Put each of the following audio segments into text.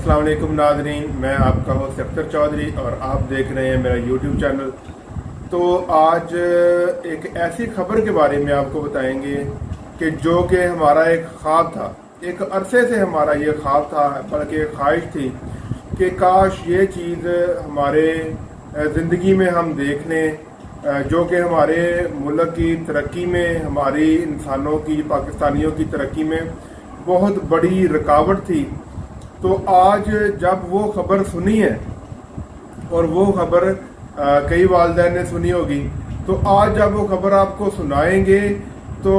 अस्सलाम वालेकुम नाज़रीन, मैं आपका होस्ट अख्तर चौधरी और आप देख रहे हैं मेरा यूट्यूब चैनल। तो आज एक ऐसी खबर के बारे में आपको बताएंगे कि जो कि हमारा एक ख्वाब था, एक अरसे से हमारा ये ख्वाब था, बल्कि ख्वाहिश थी कि काश ये चीज़ हमारे ज़िंदगी में हम देख लें, जो कि हमारे मुल्क की तरक्की में, हमारी इंसानों की, पाकिस्तानियों की तरक्की में बहुत बड़ी रुकावट थी। तो आज जब वो खबर सुनी है और वो खबर कई वालिदैन ने सुनी होगी, तो आज जब वो खबर आपको सुनाएंगे तो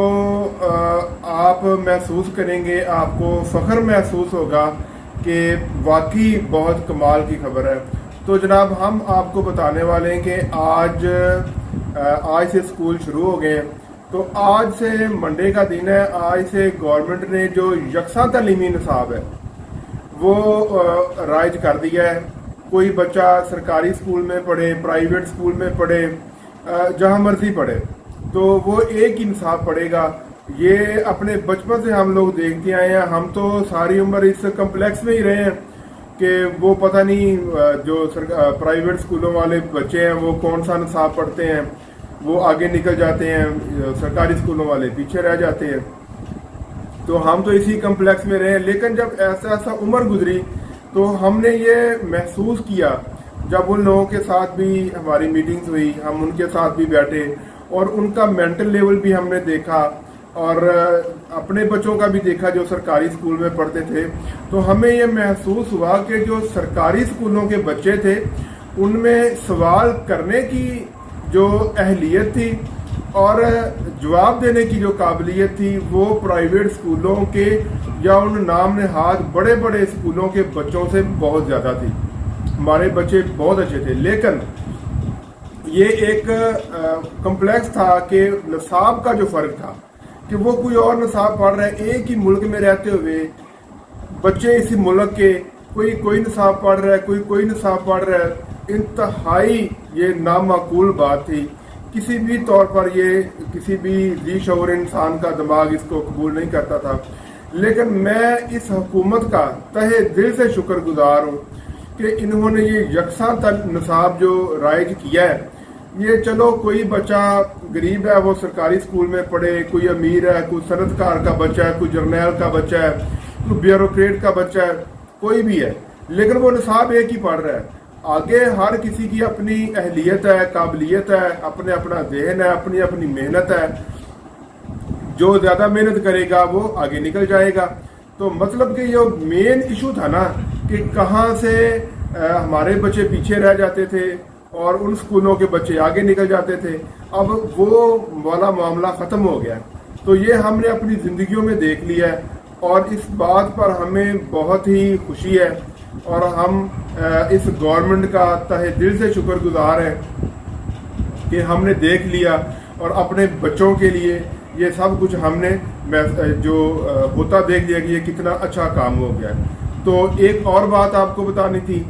आप महसूस करेंगे, आपको फ़ख्र महसूस होगा कि वाकई बहुत कमाल की खबर है। तो जनाब, हम आपको बताने वाले हैं कि आज से स्कूल शुरू हो गए हैं। तो आज से मंडे का दिन है। आज से गवर्नमेंट ने जो यकसा तालीमी निसाब है वो राइज कर दिया है। कोई बच्चा सरकारी स्कूल में पढ़े, प्राइवेट स्कूल में पढ़े, जहाँ मर्जी पढ़े, तो वो एक ही निसाब पढ़ेगा। ये अपने बचपन से हम लोग देखते आए हैं। हम तो सारी उम्र इस कम्प्लेक्स में ही रहे हैं कि वो पता नहीं जो प्राइवेट स्कूलों वाले बच्चे हैं वो कौन सा निसाब पढ़ते हैं, वो आगे निकल जाते हैं, सरकारी स्कूलों वाले पीछे रह जाते हैं। तो हम तो इसी कम्प्लेक्स में रहे। लेकिन जब ऐसा उम्र गुजरी तो हमने ये महसूस किया, जब उन लोगों के साथ भी हमारी मीटिंग्स हुई, हम उनके साथ भी बैठे और उनका मेंटल लेवल भी हमने देखा और अपने बच्चों का भी देखा जो सरकारी स्कूल में पढ़ते थे। तो हमें ये महसूस हुआ कि जो सरकारी स्कूलों के बच्चे थे उनमें सवाल करने की जो अहलियत थी और जवाब देने की जो काबिलियत थी वो प्राइवेट स्कूलों के या उन नाम नहाद बड़े बड़े स्कूलों के बच्चों से बहुत ज़्यादा थी। हमारे बच्चे बहुत अच्छे थे, लेकिन ये एक कम्प्लेक्स था कि निसाब का जो फ़र्क था कि वो कोई और निसाब पढ़ रहा है। एक ही मुल्क में रहते हुए बच्चे इसी मुल्क के कोई निसाब पढ़ रहा है, कोई निसाब पढ़ रहा है। इंतहाई ये नामाकूल बात थी। किसी भी तौर पर ये किसी भी जी शऊर इंसान का दिमाग इसको कबूल नहीं करता था। लेकिन मैं इस हुकूमत का तहे दिल से शुक्रगुजार हूँ कि इन्होंने ये यकसा निसाब जो राइज किया है। ये चलो कोई बच्चा गरीब है वो सरकारी स्कूल में पढ़े, कोई अमीर है, कोई सनतकार का बच्चा है, कोई जर्नैल का बच्चा है, कोई ब्यूरोक्रेट का बच्चा है, कोई भी है, लेकिन वो निसाब एक ही पढ़ रहा है। आगे हर किसी की अपनी अहलियत है, काबिलियत है, अपने अपना ज़हन है, अपनी अपनी मेहनत है। जो ज़्यादा मेहनत करेगा वो आगे निकल जाएगा। तो मतलब कि ये मेन इशू था ना कि कहाँ से हमारे बच्चे पीछे रह जाते थे और उन स्कूलों के बच्चे आगे निकल जाते थे। अब वो वाला मामला ख़त्म हो गया। तो ये हमने अपनी ज़िंदगियों में देख लिया है और इस बात पर हमें बहुत ही खुशी है और हम इस गवर्नमेंट का तहे दिल से शुक्रगुजार हैं कि हमने देख लिया और अपने बच्चों के लिए ये सब कुछ हमने जो होता देख लिया कि ये कितना अच्छा काम हो गया। तो एक और बात आपको बतानी थी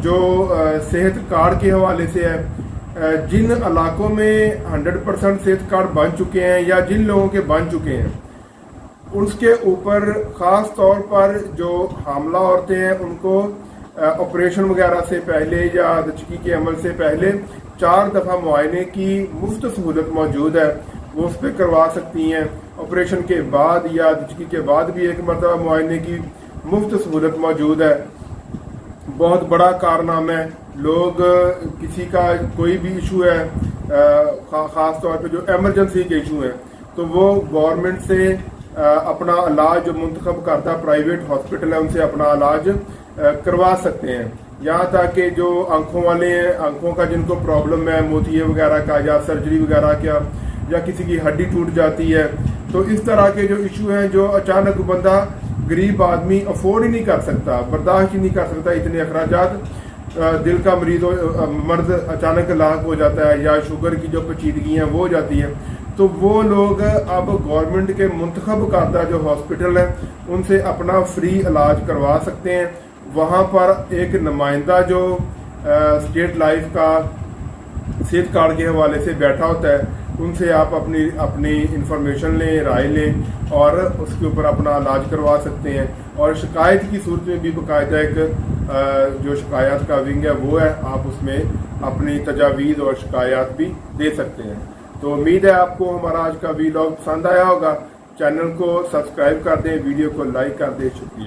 जो सेहत कार्ड के हवाले से है। जिन इलाकों में 100% सेहत कार्ड बन चुके हैं या जिन लोगों के बन चुके हैं, उसके ऊपर ख़ास तौर पर जो हामला औरतें हैं उनको ऑपरेशन वगैरह से पहले या दचकी के अमल से पहले 4 दफ़ा मुआयने की मुफ्त सहूलत मौजूद है। वो उस पर करवा सकती हैं। ऑपरेशन के बाद या दचकी के बाद भी एक मरतबा मुआयने की मुफ्त सहूलत मौजूद है। बहुत बड़ा कारनामा है। लोग किसी का कोई भी इशू है, ख़ास तौर पे जो एमरजेंसी के इशू हैं, तो वो गवर्नमेंट से अपना इलाज जो मुंतखब करता प्राइवेट हॉस्पिटल है उनसे अपना इलाज करवा सकते हैं। यहाँ तक कि जो आंखों वाले हैं, आंखों का जिनको प्रॉब्लम है, मोतिये वगैरह का या सर्जरी वगैरह का, या किसी की हड्डी टूट जाती है, तो इस तरह के जो इशू हैं जो अचानक बंदा गरीब आदमी अफोर्ड ही नहीं कर सकता, बर्दाश्त ही नहीं कर सकता इतने अखराजात, दिल का मर्ज अचानक लाक हो जाता है या शुगर की जो पेचीदगी हैं वो हो जाती है, तो वो लोग अब गवर्नमेंट के मुंतखब करदा जो हॉस्पिटल है उनसे अपना फ्री इलाज करवा सकते हैं। वहाँ पर एक नुमाइंदा जो स्टेट लाइफ का सेहत कार्ड के हवाले से बैठा होता है ان سے آپ اپنی انفارمیشن لیں، رائے لیں اور اس کے اوپر اپنا علاج کروا سکتے ہیں. اور شکایت کی صورت میں بھی باقاعدہ ایک جو شکایات کا ونگ ہے وہ ہے، آپ اس میں اپنی تجاویز اور شکایات بھی دے سکتے ہیں. تو امید ہے آپ کو ہمارا آج کا ویلاگ پسند آیا ہوگا. چینل کو سبسکرائب کر دیں، ویڈیو کو لائک کر دیں. شکریہ.